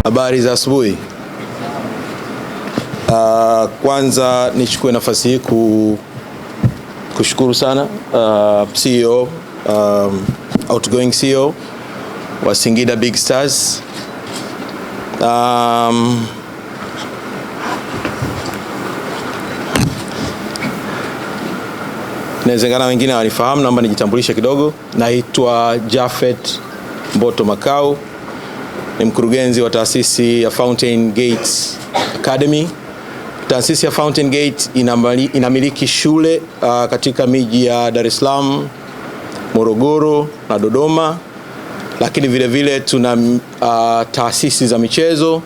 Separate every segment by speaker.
Speaker 1: Habari za asubuhi. Kwanza nichukue nafasi hii kushukuru sana C.E.O, outgoing C.E.O wa Singida Big Stars. Inawezekana wengine wanifahamu, naomba nijitambulishe kidogo. Naitwa Jafet Mboto Makau, ni mkurugenzi wa taasisi ya Fountain Gates Academy. Taasisi ya Fountain Gate inamiliki shule katika miji ya Dar es Salaam, Morogoro na Dodoma, lakini vile vile tuna taasisi za michezo.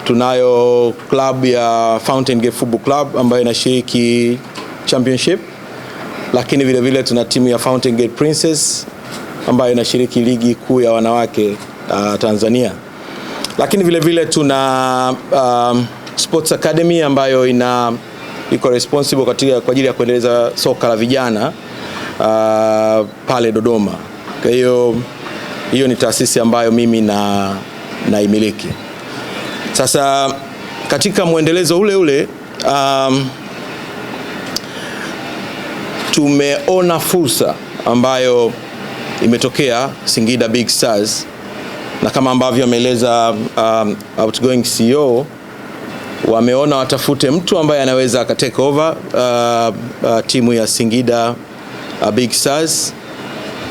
Speaker 1: Tunayo club ya Fountain Gate Football Club ambayo inashiriki championship, lakini vile vile tuna timu ya Fountain Gate Princess ambayo inashiriki ligi kuu ya wanawake Tanzania. Lakini vile vile tuna Sports Academy ambayo iko responsible kwa ajili ya kuendeleza soka la vijana pale Dodoma. Kwa hiyo ni taasisi ambayo mimi naimiliki. Sasa katika muendelezo ule tumeona fursa ambayo imetokea Singida Big Stars, na kama ambavyo ameeleza outgoing C.E.O, wameona watafute mtu ambaye anaweza akatake over timu ya Singida Big Stars.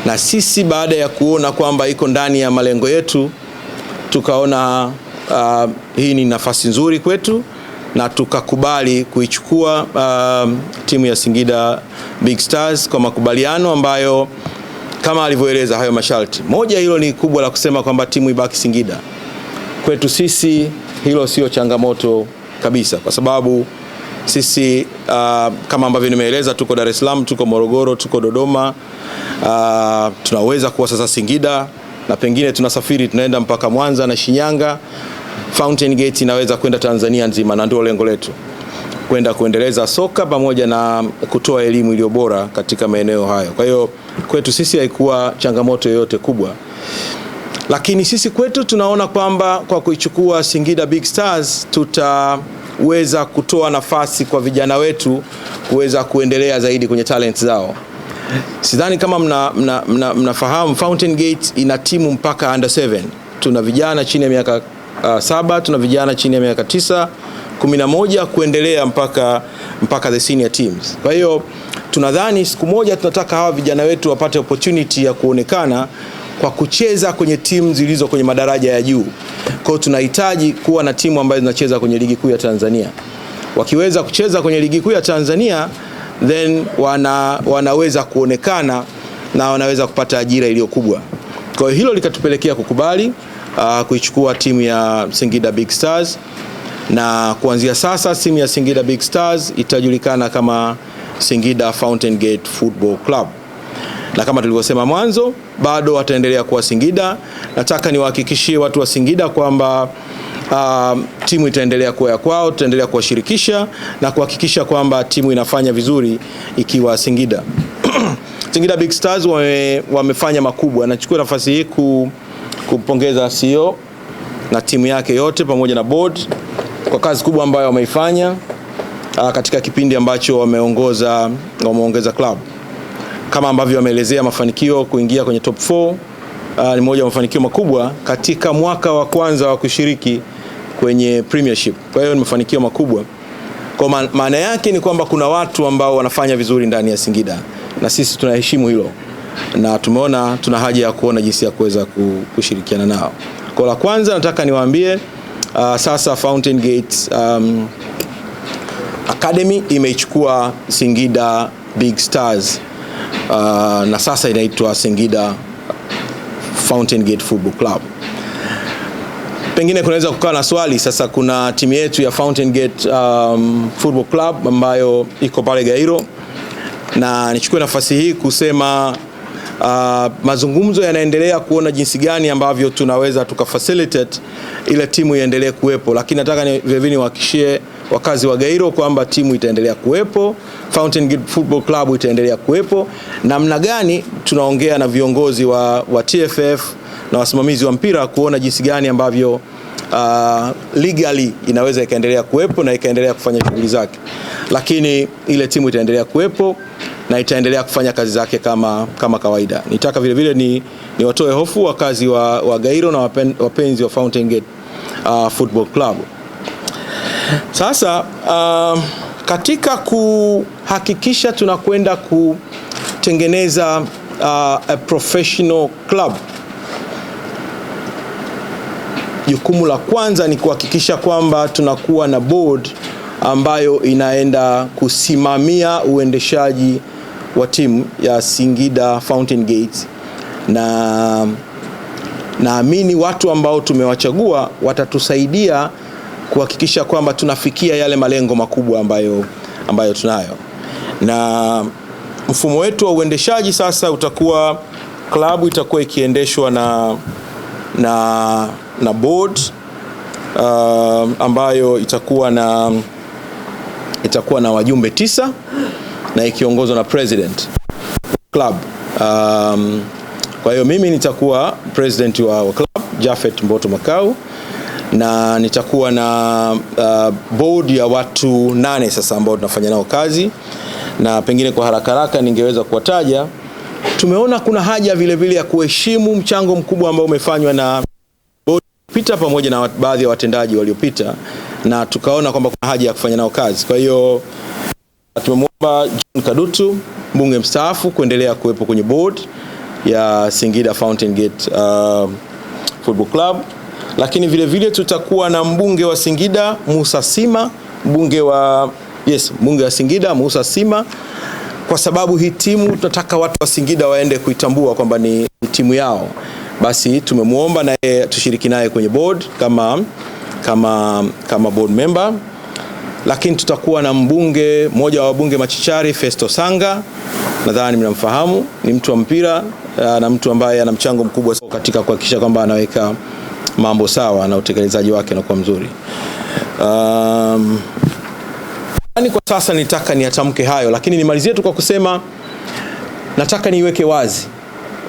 Speaker 1: Na sisi baada ya kuona kwamba iko ndani ya malengo yetu, tukaona hii ni nafasi nzuri kwetu, na tukakubali kuichukua timu ya Singida Big Stars kwa makubaliano ambayo kama alivyoeleza hayo masharti. Moja, hilo ni kubwa la kusema kwamba timu ibaki Singida. Kwetu sisi hilo sio changamoto kabisa, kwa sababu sisi kama ambavyo nimeeleza, tuko Dar es Salaam, tuko Morogoro, tuko Dodoma, tunaweza kuwa sasa Singida, na pengine tunasafiri tunaenda mpaka Mwanza na Shinyanga. Fountain Gate inaweza kwenda Tanzania nzima, na ndio lengo letu, kwenda kuendeleza soka pamoja na kutoa elimu iliyo bora katika maeneo hayo. Kwa hiyo kwetu sisi haikuwa changamoto yoyote kubwa. Lakini sisi kwetu tunaona kwamba kwa kuichukua Singida Big Stars tutaweza kutoa nafasi kwa vijana wetu kuweza kuendelea zaidi kwenye talent zao. Sidhani kama mnafahamu Fountain Gate ina timu mpaka under 7. Tuna vijana chini ya miaka 7, tuna vijana chini ya miaka 9, 11 kuendelea mpaka the senior teams. Kwa hiyo tunadhani siku moja tunataka hawa vijana wetu wapate opportunity ya kuonekana kwa kucheza kwenye timu zilizo kwenye madaraja ya juu. Kwa hiyo tunahitaji kuwa na timu ambazo zinacheza kwenye ligi kuu ya Tanzania. Wakiweza kucheza kwenye ligi kuu ya Tanzania, then wanaweza kuonekana na wanaweza kupata ajira iliyo kubwa. Kwa hiyo hilo likatupelekea kukubali kuichukua timu ya Singida Big Stars, na kuanzia sasa timu ya Singida Big Stars itajulikana kama Singida Fountain Gate Football Club. Na kama tulivyosema mwanzo, bado wataendelea kuwa Singida. Nataka niwahakikishie watu wa Singida kwamba timu itaendelea kuwa ya kwao, tutaendelea kuwashirikisha na kuhakikisha kwamba timu inafanya vizuri ikiwa Singida. Singida Big Stars wamefanya makubwa. Nachukua nafasi hii kumpongeza C.E.O na timu yake yote pamoja na board kwa kazi kubwa ambayo wameifanya katika kipindi ambacho wameongeza club. Kama ambavyo wameelezea mafanikio kuingia kwenye top 4, ni moja ya mafanikio makubwa katika mwaka wa kwanza wa kushiriki kwenye premiership. Kwa hiyo ni mafanikio makubwa. Kwa maana yake ni kwamba kuna watu ambao wanafanya vizuri ndani ya Singida, na sisi tunaheshimu hilo, na tumeona tuna haja ya kuona jinsi ya kuweza kushirikiana nao. Kwa la kwanza nataka niwaambie sasa Fountain Gate Academy imeichukua Singida Big Stars, na sasa inaitwa Singida Fountain Gate Football Club. Pengine kunaweza kukaa na swali, sasa kuna timu yetu ya Fountain Gate Football Club ambayo iko pale Gairo, na nichukue nafasi hii kusema mazungumzo yanaendelea kuona jinsi gani ambavyo tunaweza tukafacilitate ile timu iendelee kuwepo. Lakini nataka vile vile niwahakikishie wakazi wa Gairo kwamba timu itaendelea kuwepo, Fountain Gate Football Club itaendelea kuwepo. Namna gani tunaongea na viongozi wa TFF na wasimamizi wa mpira kuona jinsi gani ambavyo legally inaweza ikaendelea kuwepo na ikaendelea kufanya shughuli zake, lakini ile timu itaendelea kuwepo na itaendelea kufanya kazi zake kama kawaida. Nitaka vile vile ni watoe hofu wakazi wa Gairo na wapenzi wa Fountain Gate Football Club. Sasa katika kuhakikisha tunakwenda kutengeneza a professional club, jukumu la kwanza ni kuhakikisha kwamba tunakuwa na board ambayo inaenda kusimamia uendeshaji wa timu ya Singida Fountain Gate, na naamini watu ambao tumewachagua watatusaidia kuhakikisha kwamba tunafikia yale malengo makubwa ambayo tunayo. Na mfumo wetu wa uendeshaji sasa utakuwa, klabu itakuwa ikiendeshwa na board ambayo itakuwa na wajumbe 9 na ikiongozwa na president club. Kwa hiyo mimi nitakuwa president wa club, Jafet Mboto Makau, na nitakuwa na board ya watu 8 sasa ambao tunafanya nao kazi, na pengine kwa haraka ningeweza kuwataja. Tumeona kuna haja vile vile ya kuheshimu mchango mkubwa ambao umefanywa na board pita pamoja na baadhi ya watendaji waliopita, na tukaona kwamba kuna haja ya kufanya nao kazi. Kwa hiyo tumemwomba John Kadutu, mbunge mstaafu, kuendelea kuwepo kwenye board ya Singida Fountain Gate Football Club, lakini vile vile tutakuwa na mbunge wa Singida Musa Sima, mbunge wa Singida Musa Sima, kwa sababu hii timu tunataka watu wa Singida waende kuitambua kwamba ni timu yao. Basi tumemwomba naye tushiriki naye kwenye board kama board member. Lakini tutakuwa na mmoja wa wabunge machichari, Festo Sanga, nadhani mnamfahamu, ni mtu wa mpira na mtu ambaye ana mchango mkubwa katika kuhakikisha kwamba anaweka mambo sawa na utekelezaji wake unakuwa mzuri. Kwa sasa nitaka niatamke hayo, lakini nimalizie tu kwa kusema nataka niweke wazi,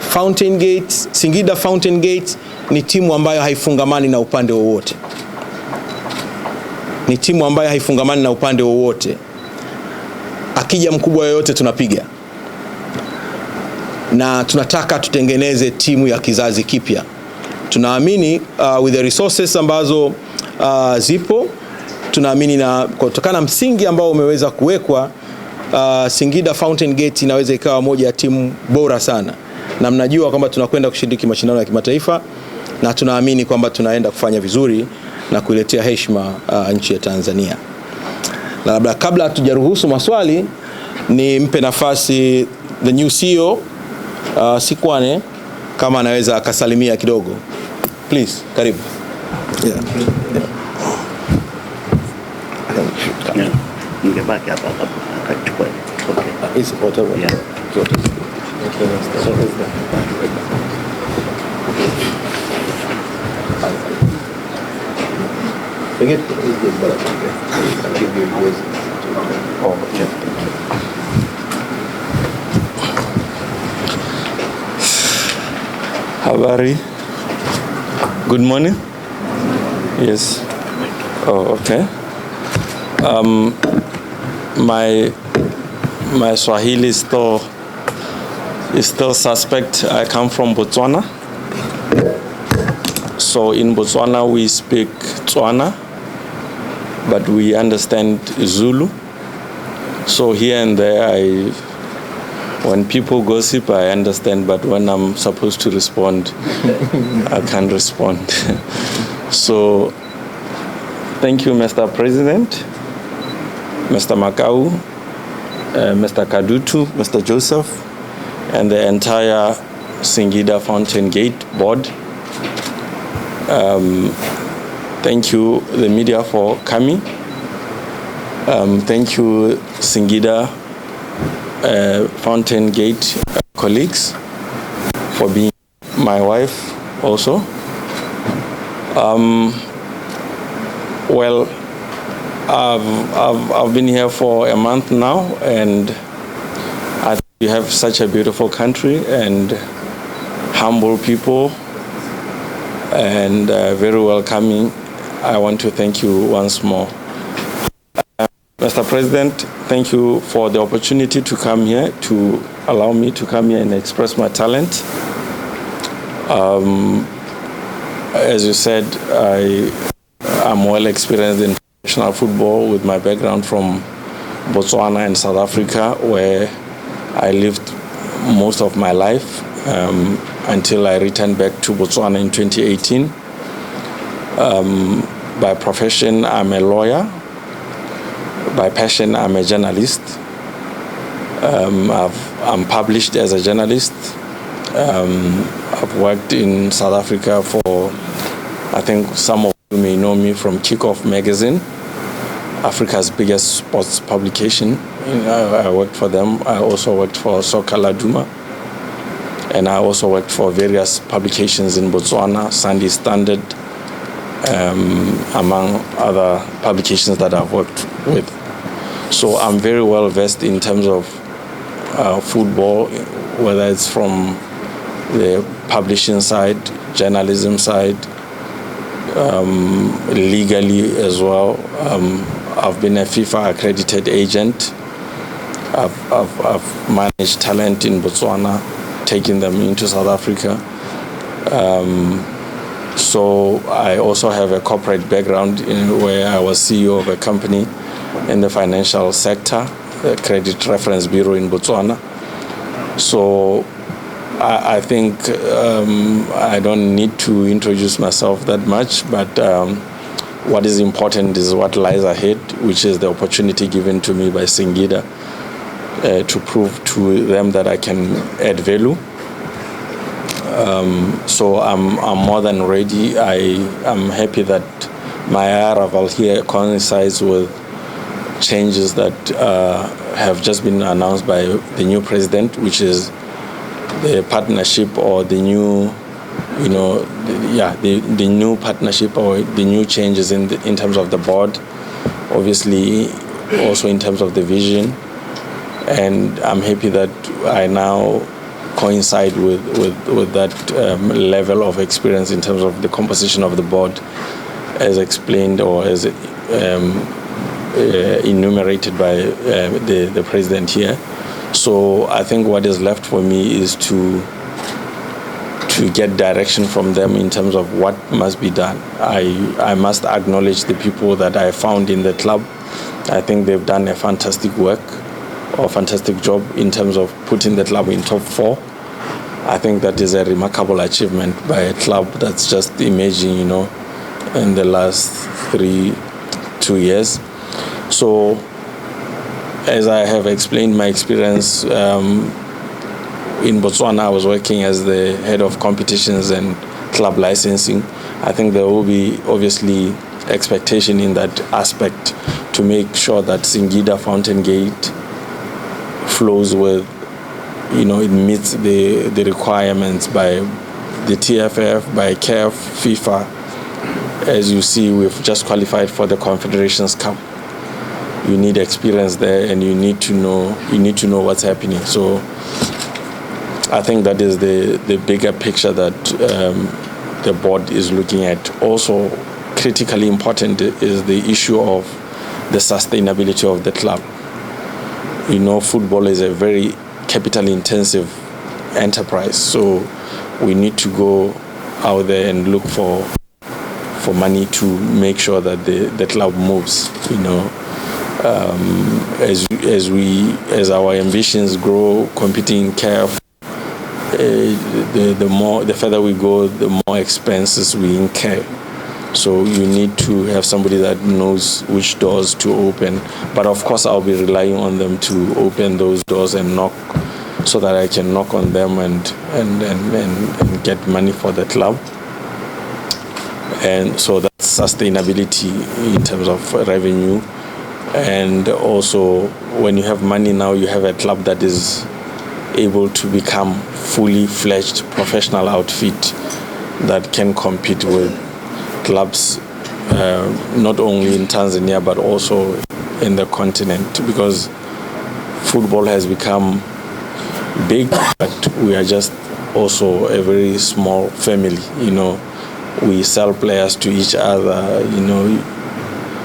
Speaker 1: Fountain Gate, Singida Fountain Gate ni timu ambayo haifungamani na upande wowote. Ni timu ambayo haifungamani na upande wowote. Akija mkubwa yoyote tunapiga. Na tunataka tutengeneze timu ya kizazi kipya. Tunaamini with the resources ambazo zipo, tunaamini na kutokana na msingi ambao umeweza kuwekwa, Singida Fountain Gate inaweza ikawa moja ya timu bora sana. Na mnajua kwamba tunakwenda kushiriki mashindano ya kimataifa, na tunaamini kwamba tunaenda kufanya vizuri na kuiletea heshima nchi ya Tanzania. Na labda kabla hatujaruhusu maswali, nimpe nafasi the new CEO Sikwane, kama anaweza akasalimia kidogo. Please, karibu. Yeah.
Speaker 2: Ningebaki hapa akachukua. Okay.
Speaker 1: Is whatever.
Speaker 2: Yeah.
Speaker 1: Forget is good, but I'll give you yours. Oh, yeah.
Speaker 3: Habari. Good morning. Yes. Oh, okay. My Swahili is still suspect. I come from Botswana. So in Botswana we speak Tswana, but we understand Zulu. So here and there, when people gossip, I understand, but when I'm supposed to respond, I can't respond. So thank you, Mr. President, Mr. Makau, Mr. Kadutu, Mr. Joseph, and the entire Singida Fountain Gate board. Thank you, the media, for coming. Thank you, Singida Fountain Gate colleagues, for being my wife also. Well, I've been here for a month now, and I think we have such a beautiful country and humble people, and very welcoming I want to thank you once more. Mr. President, thank you for the opportunity to come here, to allow me to come here and express my talent. As you said, I'm well experienced in professional football with my background from Botswana and South Africa, where I lived most of my life until I returned back to Botswana in 2018. By profession, I'm a lawyer. By passion, I'm a journalist. I'm published as a journalist. I've worked in South Africa for, I think some of you may know me from Kickoff magazine, Africa's biggest sports publication. I worked for them. I also worked for Soccer Laduma. And I also worked for various publications in Botswana, Sunday Standard, among other publications that I've worked with. So I'm very well versed in terms of football, whether it's from the publishing side, journalism side, legally as well. I've been a FIFA accredited agent. I've managed talent in Botswana, taking them into South Africa. So I also have a corporate background where I was CEO of a company in the financial sector, the Credit Reference Bureau in Botswana. So I think I don't need to introduce myself that much, but what is important is what lies ahead, which is the opportunity given to me by Singida to prove to them that I can add value. So I'm more than ready. I'm happy that my arrival here coincides with changes that have just been announced by the new president, which is the partnership or the new, the new partnership or the new changes in terms of the board, obviously also in terms of the vision. And I'm happy that I now coincide with that level of experience in terms of the composition of the board, as explained or as enumerated by the president here. So I think what is left for me is to get direction from them in terms of what must be done. I must acknowledge the people that I found in the club. I think they've done a fantastic work or fantastic job in terms of putting the club in top 4. I think that is a remarkable achievement by a club that's just emerging, in the last 2 years. So, as I have explained my experience in Botswana, I was working as the head of competitions and club licensing. I think there will be obviously expectation in that aspect to make sure that Singida Fountain Gate flows with, it meets the requirements by the TFF, by CAF, FIFA. As you see, we've just qualified for the Confederations Cup. You need experience there, and you need to know what's happening. So I think that is the bigger picture that the board is looking at. Also, critically important is the issue of the sustainability of the club. Football is a very capital-intensive enterprise, so we need to go out there and look for money to make sure that the club moves. As our ambitions grow, competing in CAF, the further we go, the more expenses we incur. So you need to have somebody that knows which doors to open. But of course, I'll be relying on them to open those doors and knock, so that I can knock on them and get money for the club. And so that's sustainability in terms of revenue. And also, when you have money now, you have a club that is able to become fully fledged professional outfit that can compete with clubs not only in Tanzania but also in the continent, because football has become big, but we are just also a very small family. we sell players to each other, you know.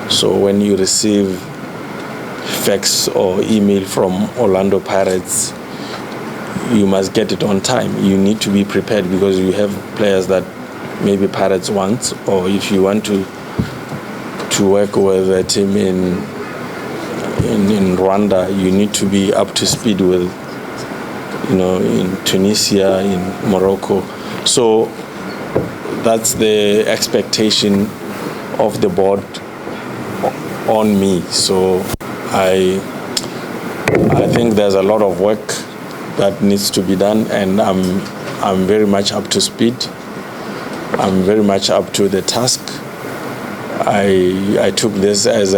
Speaker 3: So when you receive fax or email from Orlando Pirates, you must get it on time. You need to be prepared because you have players that maybe Pirates want, or if you want to work with a team in Rwanda, you need to be up to speed with, you know, in Tunisia, in Morocco. So that's the expectation of the board on me. So I think there's a lot of work that needs to be done, and I'm very much up to speed. I'm very much up to the task. I took this as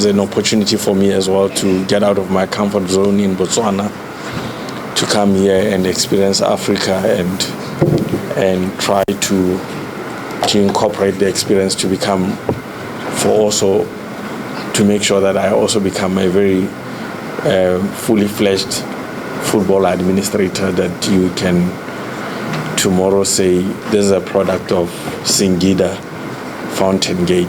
Speaker 3: an opportunity for me as well to get out of my comfort zone in Botswana, to come here and experience Africa and try to incorporate the experience to become, for also to make sure that I also become a very fully fledged football administrator that you can tomorrow say this is a product of Singida Fountain Gate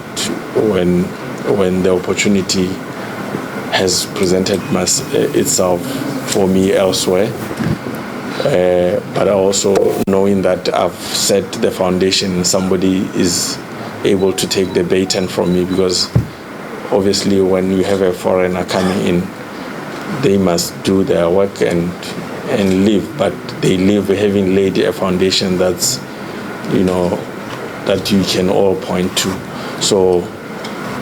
Speaker 3: when the opportunity has presented itself for me elsewhere. But also knowing that I've set the foundation and somebody is able to take the baton from me, because obviously when you have a foreigner coming in, they must do their work and leave, but they leave having laid a foundation that's, you know, that you can all point to. So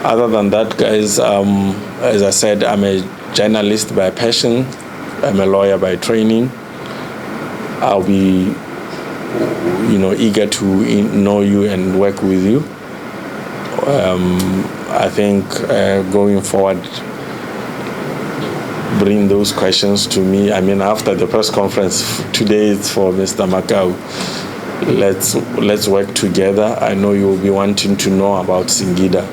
Speaker 3: other than that, guys, as I said, I'm a journalist by passion. I'm a lawyer by training. I'll be, you know, eager to know you and work with you. I think going forward, bring those questions to me. I mean, after the press conference today, it's for Mr. Makau. Let's work together. I know you will be wanting to know about Singida.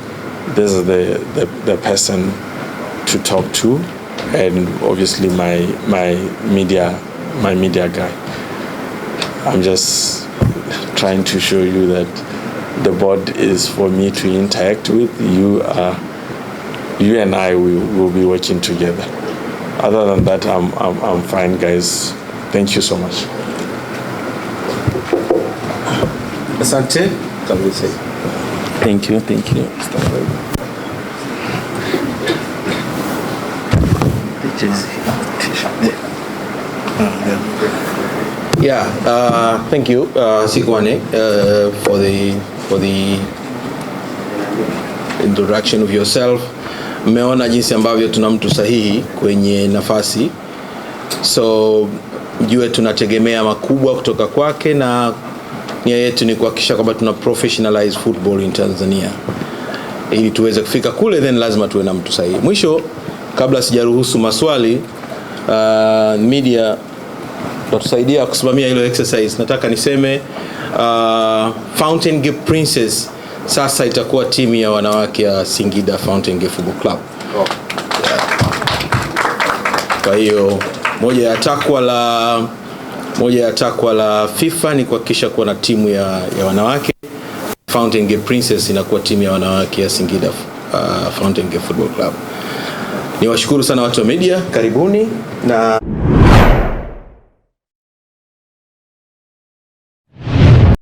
Speaker 3: This is the person to talk to, and obviously my media guy. I'm just trying to show you that the board is for me to interact with. You and I will be working together. Other than that, I'm fine, guys. Thank you so much.
Speaker 1: Asante.
Speaker 2: Thank you.
Speaker 1: Thank you, Sikwane, for the introduction of yourself. Mmeona jinsi ambavyo tuna mtu sahihi kwenye nafasi, so jue tunategemea makubwa kutoka kwake, na nia yetu ni kuhakikisha kwamba tuna professionalize football in Tanzania. Ili tuweze kufika kule, then lazima tuwe na mtu sahihi. Mwisho, kabla sijaruhusu maswali, media tutasaidia kusimamia hilo exercise. Nataka niseme Fountain Gate Princess sasa itakuwa timu ya wanawake ya Singida Fountain Gate Football Club. Kwa hiyo moja ya takwa la FIFA ni kuhakikisha kuwa na timu ya wanawake. Fountain Gate Princess inakuwa timu ya wanawake ya Singida Fountain Gate Football Club. Niwashukuru sana watu wa media, karibuni na